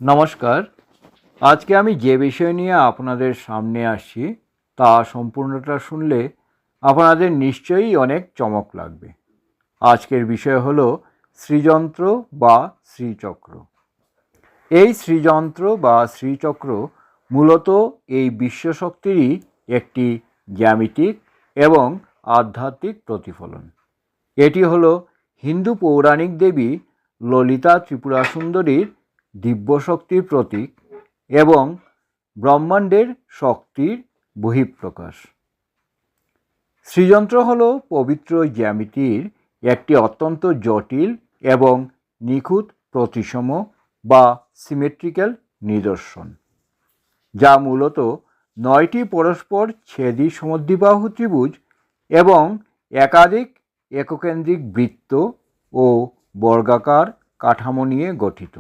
নমস্কার। আজকে আমি যে বিষয় নিয়ে আপনাদের সামনে আসছি তা সম্পূর্ণটা শুনলে আপনাদের নিশ্চয়ই অনেক চমক লাগবে। আজকের বিষয় হলো শ্রীযন্ত্র বা শ্রীচক্র। এই শ্রীযন্ত্র বা শ্রীচক্র মূলত এই বিশ্বশক্তিরই একটি জ্যামিতিক এবং আধ্যাত্মিক প্রতিফলন। এটি হলো হিন্দু পৌরাণিক দেবী ললিতা ত্রিপুরা সুন্দরীর দিব্যশক্তির প্রতীক এবং ব্রহ্মাণ্ডের শক্তির বহিঃপ্রকাশ। শ্রীযন্ত্র হল পবিত্র জ্যামিতির একটি অত্যন্ত জটিল এবং নিখুঁত প্রতিসম বা সিমেট্রিক্যাল নিদর্শন, যা মূলত 9টি পরস্পর ছেদী সমদ্বিবাহু ত্রিভুজ এবং একাধিক এককেন্দ্রিক বৃত্ত ও বর্গাকার কাঠামো নিয়ে গঠিত।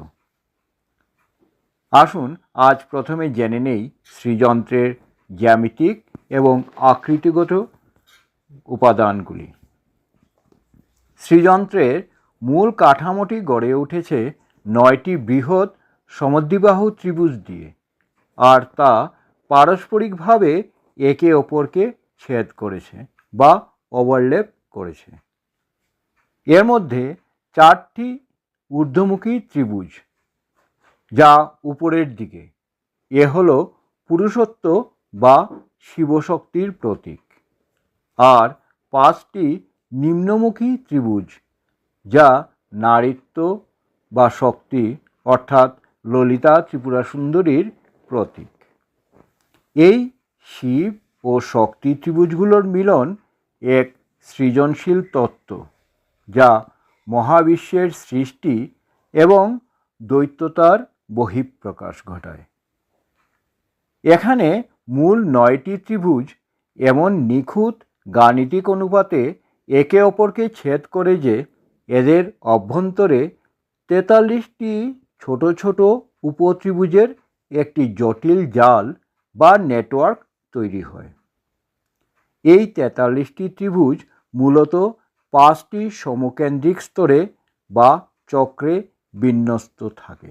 আসুন আজ প্রথমে জেনে নেই শ্রীযন্ত্রের জ্যামিতিক এবং আকৃতিগত উপাদানগুলি। শ্রীযন্ত্রের মূল কাঠামোটি গড়ে উঠেছে 9টি বৃহৎ সমদ্বিবাহু ত্রিভুজ দিয়ে, আর তা পারস্পরিকভাবে একে অপরকে ছেদ করেছে বা ওভারল্যাপ করেছে। এর মধ্যে 4টি ঊর্ধ্বমুখী ত্রিভুজ, যা উপরের দিকে, এ হলো পুরুষত্ব বা শিবশক্তির প্রতীক, আর 5টি নিম্নমুখী ত্রিভুজ, যা নারীত্ব বা শক্তি অর্থাৎ ললিতা ত্রিপুরা সুন্দরীর প্রতীক। এই শিব ও শক্তি ত্রিভুজগুলোর মিলন এক সৃজনশীল তত্ত্ব, যা মহাবিশ্বের সৃষ্টি এবং দ্বৈততার বহিঃপ্রকাশ ঘটায়। এখানে মূল 9টি ত্রিভুজ এমন নিখুঁত গাণিতিক অনুপাতে একে অপরকে ছেদ করে যে এদের অভ্যন্তরে 43টি ছোট ছোট উপত্রিভুজের একটি জটিল জাল বা নেটওয়ার্ক তৈরি হয়। এই 43টি ত্রিভুজ মূলত 5টি সমকেন্দ্রিক স্তরে বা চক্রে বিন্যস্ত থাকে,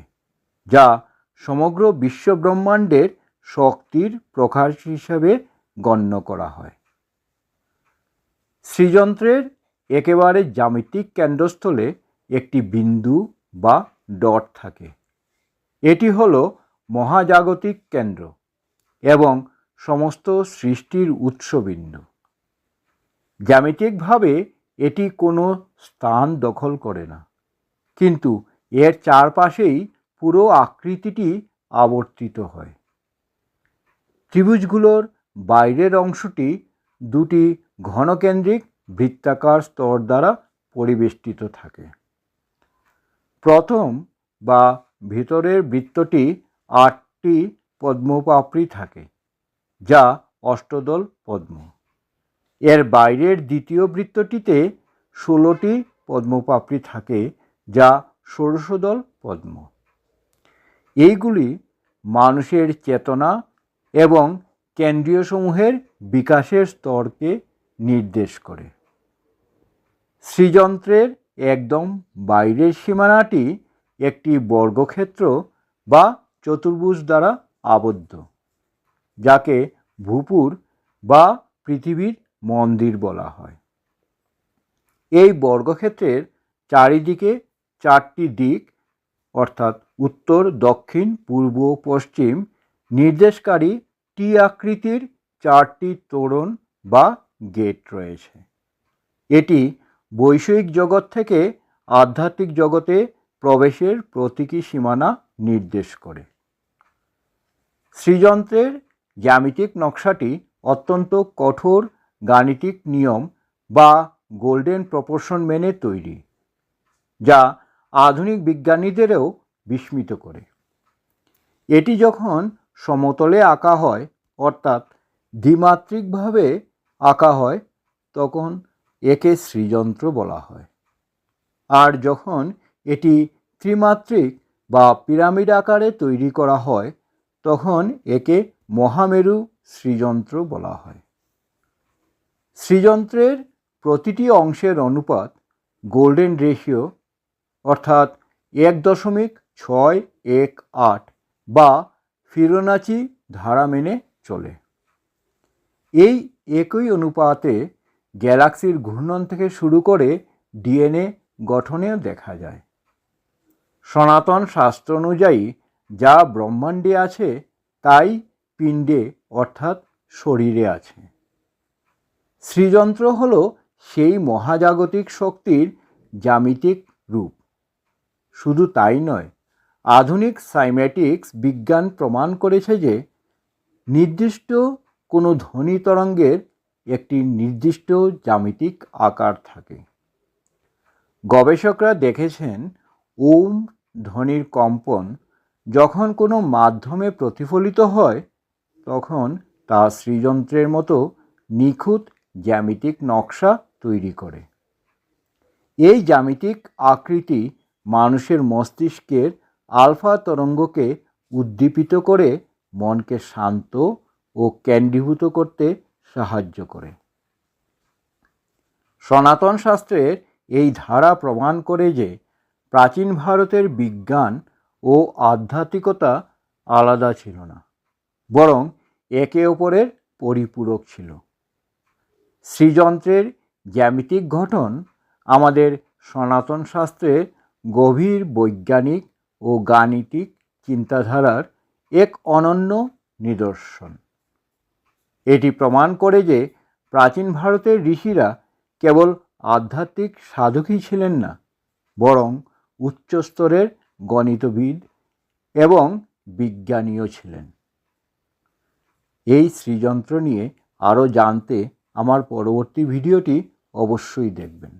যা সমগ্র বিশ্বব্রহ্মাণ্ডের শক্তির প্রকাশ হিসাবে গণ্য করা হয়। শ্রীযন্ত্রের একেবারে জ্যামিতিক কেন্দ্রস্থলে একটি বিন্দু বা ডট থাকে। এটি হলো মহাজাগতিক কেন্দ্র এবং সমস্ত সৃষ্টির উৎসবিন্দু। জ্যামিতিকভাবে এটি কোনো স্থান দখল করে না, কিন্তু এর চারপাশেই পুরো আকৃতিটি আবর্তিত হয়। ত্রিভুজগুলোর বাইরের অংশটি 2টি ঘনকেন্দ্রিক বৃত্তাকার স্তর দ্বারা পরিবেষ্টিত থাকে। প্রথম বা ভিতরের বৃত্তটি 8টি পদ্মপাপড়ি থাকে, যা অষ্টদল পদ্ম। এর বাইরের দ্বিতীয় বৃত্তটিতে 16টি পদ্মপাপড়ি থাকে, যা ষোড়শদল পদ্ম। এইগুলি মানুষের চেতনা এবং কেন্দ্রীয়সমূহের বিকাশের স্তরকে নির্দেশ করে। শ্রীযন্ত্রের একদম বাইরের সীমানাটি একটি বর্গক্ষেত্র বা চতুর্ভুজ দ্বারা আবদ্ধ, যাকে ভূপুর বা পৃথিবীর মন্দির বলা হয়। এই বর্গক্ষেত্রের চারিদিকে 4টি দিক অর্থাৎ উত্তর, দক্ষিণ, পূর্ব, পশ্চিম নির্দেশকারী টি আকৃতির 4টি তোরণ বা গেট রয়েছে। এটি বৈষয়িক জগৎ থেকে আধ্যাত্মিক জগতে প্রবেশের প্রতীকী সীমানা নির্দেশ করে। শ্রীযন্ত্রের জ্যামিতিক নকশাটি অত্যন্ত কঠোর গাণিতিক নিয়ম বা গোল্ডেন প্রপোর্শন মেনে তৈরি, যা আধুনিক বিজ্ঞানীদেরও বিস্মিত করে। এটি যখন সমতলে আঁকা হয় অর্থাৎ দ্বিমাত্রিকভাবে আঁকা হয় তখন একে শ্রীযন্ত্র বলা হয়, আর যখন এটি ত্রিমাত্রিক বা পিরামিড আকারে তৈরি করা হয় তখন একে মহামেরু শ্রীযন্ত্র বলা হয়। শ্রীযন্ত্রের প্রতিটি অংশের অনুপাত গোল্ডেন রেশিও অর্থাৎ 1.6 1:8 বা ফিবোনাচি ধারা মেনে চলে। এই একই অনুপাতে গ্যালাক্সির ঘূর্ণন থেকে শুরু করে ডিএনএ গঠনেও দেখা যায়। সনাতন শাস্ত্র অনুযায়ী যা ব্রহ্মাণ্ডে আছে তাই পিণ্ডে অর্থাৎ শরীরে আছে। শ্রীযন্ত্র হল সেই মহাজাগতিক শক্তির জ্যামিতিক রূপ। শুধু তাই নয়, আধুনিক সাইমেটিক্স বিজ্ঞান প্রমাণ করেছে যে নির্দিষ্ট কোনো ধ্বনি তরঙ্গের একটি নির্দিষ্ট জ্যামিতিক আকার থাকে। গবেষকরা দেখেছেন ওম ধ্বনির কম্পন যখন কোনো মাধ্যমে প্রতিফলিত হয় তখন তা শ্রীযন্ত্রের মতো নিখুঁত জ্যামিতিক নকশা তৈরি করে। এই জ্যামিতিক আকৃতি মানুষের মস্তিষ্কের আলফা তরঙ্গকে উদ্দীপিত করে মনকে শান্ত ও কেন্দ্রীভূত করতে সাহায্য করে। সনাতন শাস্ত্রের এই ধারা প্রমাণ করে যে প্রাচীন ভারতের বিজ্ঞান ও আধ্যাত্মিকতা আলাদা ছিল না, বরং একে অপরের পরিপূরক ছিল। শ্রীযন্ত্রের জ্যামিতিক গঠন আমাদের সনাতন শাস্ত্রের গভীর বৈজ্ঞানিক ও গাণিতিক চিন্তাধারার এক অনন্য নিদর্শন। এটি প্রমাণ করে যে প্রাচীন ভারতের ঋষিরা কেবল আধ্যাত্মিক সাধকই ছিলেন না, বরং উচ্চস্তরের গণিতবিদ এবং বিজ্ঞানীও ছিলেন। এই শ্রীযন্ত্র নিয়ে আরও জানতে আমার পরবর্তী ভিডিওটি অবশ্যই দেখবেন।